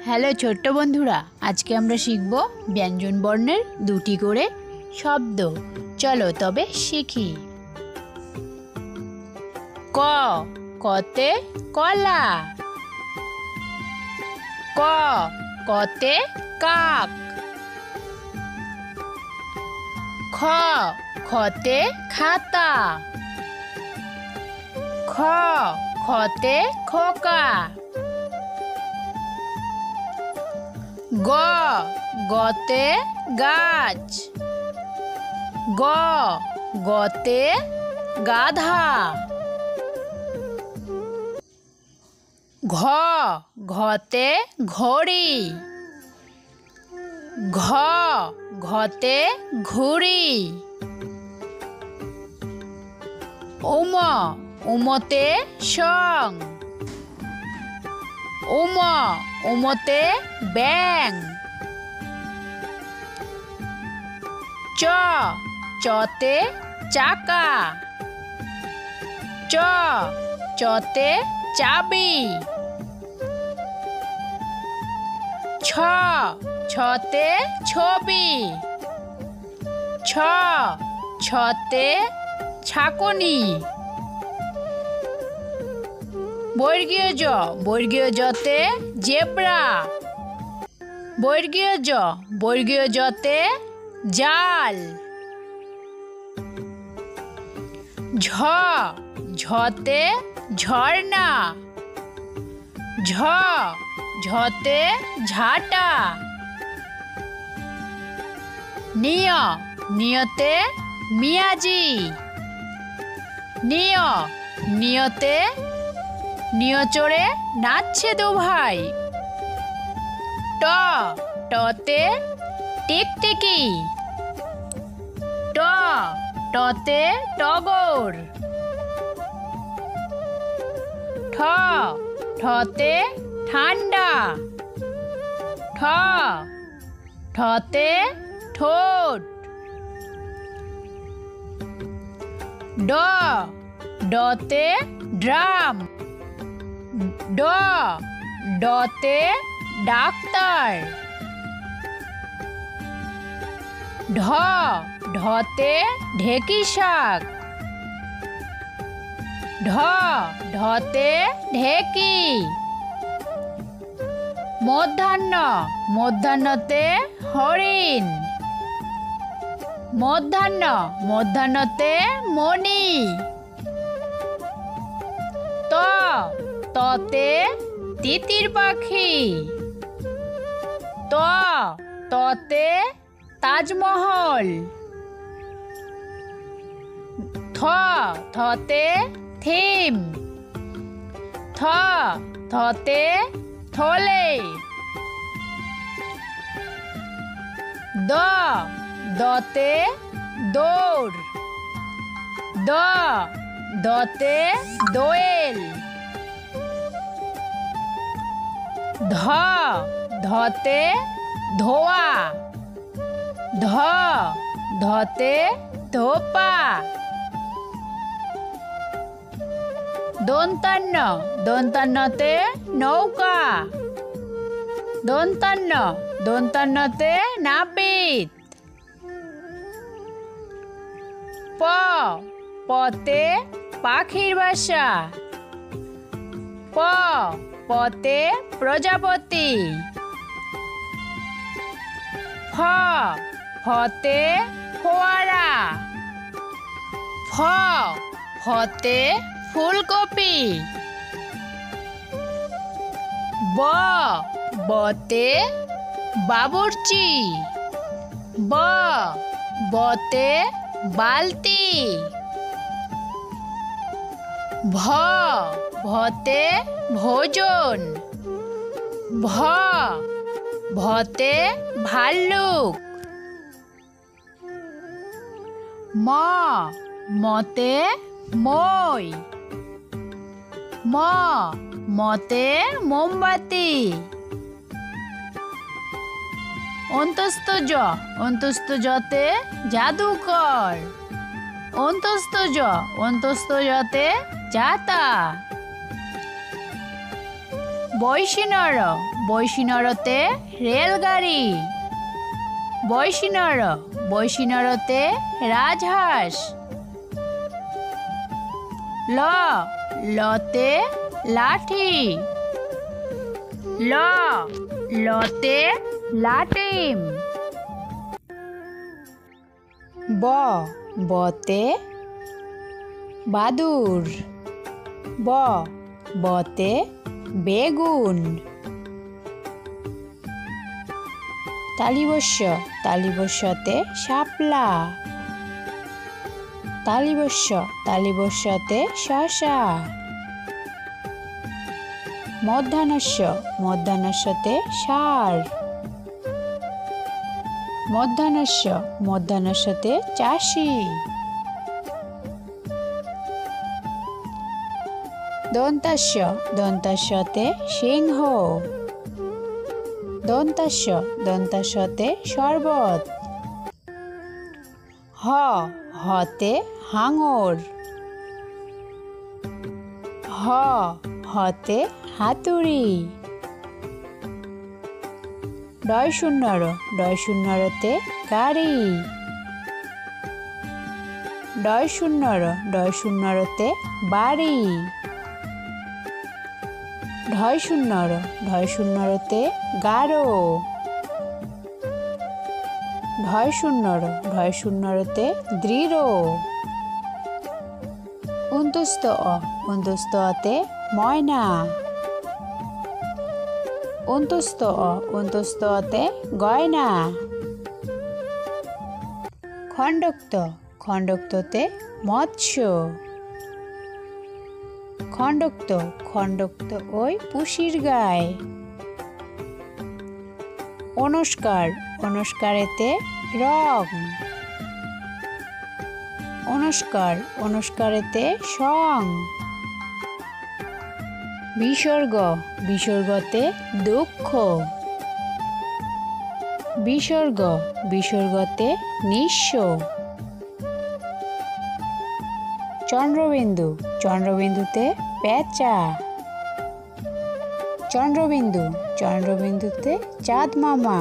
Hello ছোট্ট বন্ধুরা, আজকে আমরা শিখব ব্যঞ্জন বর্ণের দুটি করে শব্দ। চলো তবে শিখি। ক, কতে কলা। ক, কতে কাক। খ, খতে খাতা। খ, খতে খোকা। গ, গতে গাছ। গ, গতে গাধা। ঘ, ঘতে ঘড়ি। ঘ, ঘতে ঘুড়ি। উম, উমতে সং। উম, উমতে ব্যাং। চ, চতে চাকা। চ, চতে চাবি। ছ, ছতে ছবি। ছ, ছতে ছাঁকনি। বর্গীয় জ, বর্গীয় জতে জেব্রা। বর্গীয় জ, বর্গীয় জতে জাল। ঝ, ঝতে ঝর্ণা। ঝ, ঝতে ঝাঁটা। নিয়, নিয়তে মিয়াজি। নিয়, নিয়তে নিয়চড়ে নাচছে দু ভাই। ট, টতে টিকটিকি। ট, টতে টগর। ঠ, ঠতে ঠান্ডা। ঠ, ঠতে ঠোঁট। ড, ডতে ড্রাম। ড, ডতে ডাক্তার। ঢ, ঢতে ঢেঁকি শাক। ঢ, ঢতে ঢেঁকি। মধ্যাহ্ন, মধ্যাহ্নতে হরিণ। মধ্যাহ্ন, মধ্যাহ্নতে মণি। ত, ততে তিতির পাখি। ত, ততে তাজমহল। থ, থতে থিম। থ, থতে থলে। দ, দতে দৌড়। দ, দতে দোয়েল। ধ, ধতে ধোয়া। ধ, ধতে ধোপা। দন্তান্ন, দন্তান্নতে নৌকা। দন্তান্ন, দন্তান্নতে নাপিত। প, পতে পাখির বাসা। প, পতে প্রজাপতি। ফ, ফতে ফোয়ারা। ফ, ফতে ফুলকপি। ব, বতে বাবুর্চি। ব, বতে বালতি। ভ, ভতে ভোজন। ভ, ভতে ভাল্লুক। ম, মতে মই। ম, মতে মোমবাতি। অন্তস্থ জ, অন্তস্থ জতে জাদুকর। অন্তস্থ জ, অন্তস্থ জতে জাতা। বৈশিনর, বৈশিনরতে রেলগাড়ি। বৈশিনর, বৈশিনরতে রাজহাঁস। ল, লতে লাঠি। ল, লতে লাটিম। ব, বতে বাদুর। ব, বতে বেগুন। তালিবস্য, তালিবস্যতে শাপলা। তালিবস্য, তালিবস্যতে শসা। মধ্যাহ্নস্য, মধ্যাহ্নস্যতে ষাঁড়। মধ্যাহ্নস্য, মধ্যাহ্নস্যতে চাষি। দন্তাস্য, দন্তাস্যতে সিংহ। দন্তাস্য, দন্তাস্যতে শরবত। হ, হতে হাঙর। হ, হতে হাতুড়ি। ডয় শূন্যর, ডয় শূন্যরতে গাড়ি। ডয় শূন্যর, ডয় শূন্যরতে বাড়ি। ঢয় শূন্যর, ঢয় শূন্যরতে গারো। ঢয় শূন্যর, ঢয় শূন্যরতে দৃঢ়। অন্তস্থ অ, অন্তস্থ অতে ময়না। অন্তস্থ অ, অন্তস্থ অতে গয়না। খণ্ডক্ত, খণ্ডক্ততে মৎস্য। খণ্ডক্ত, খণ্ডক্ত ওই পুষির গায়। অনুষ্কার, অনুষ্কারেতে রং। অনুষ্কার, অনুষ্কারেতে সং। বিসর্গ, বিসর্গতে দুঃখ। বিসর্গ, বিসর্গতে নিঃস্ব। চন্দ্রবিন্দু, চন্দ্রবিন্দুতে পেঁচা। চন্দ্রবিন্দু, চন্দ্রবিন্দুতে চাঁদ মামা।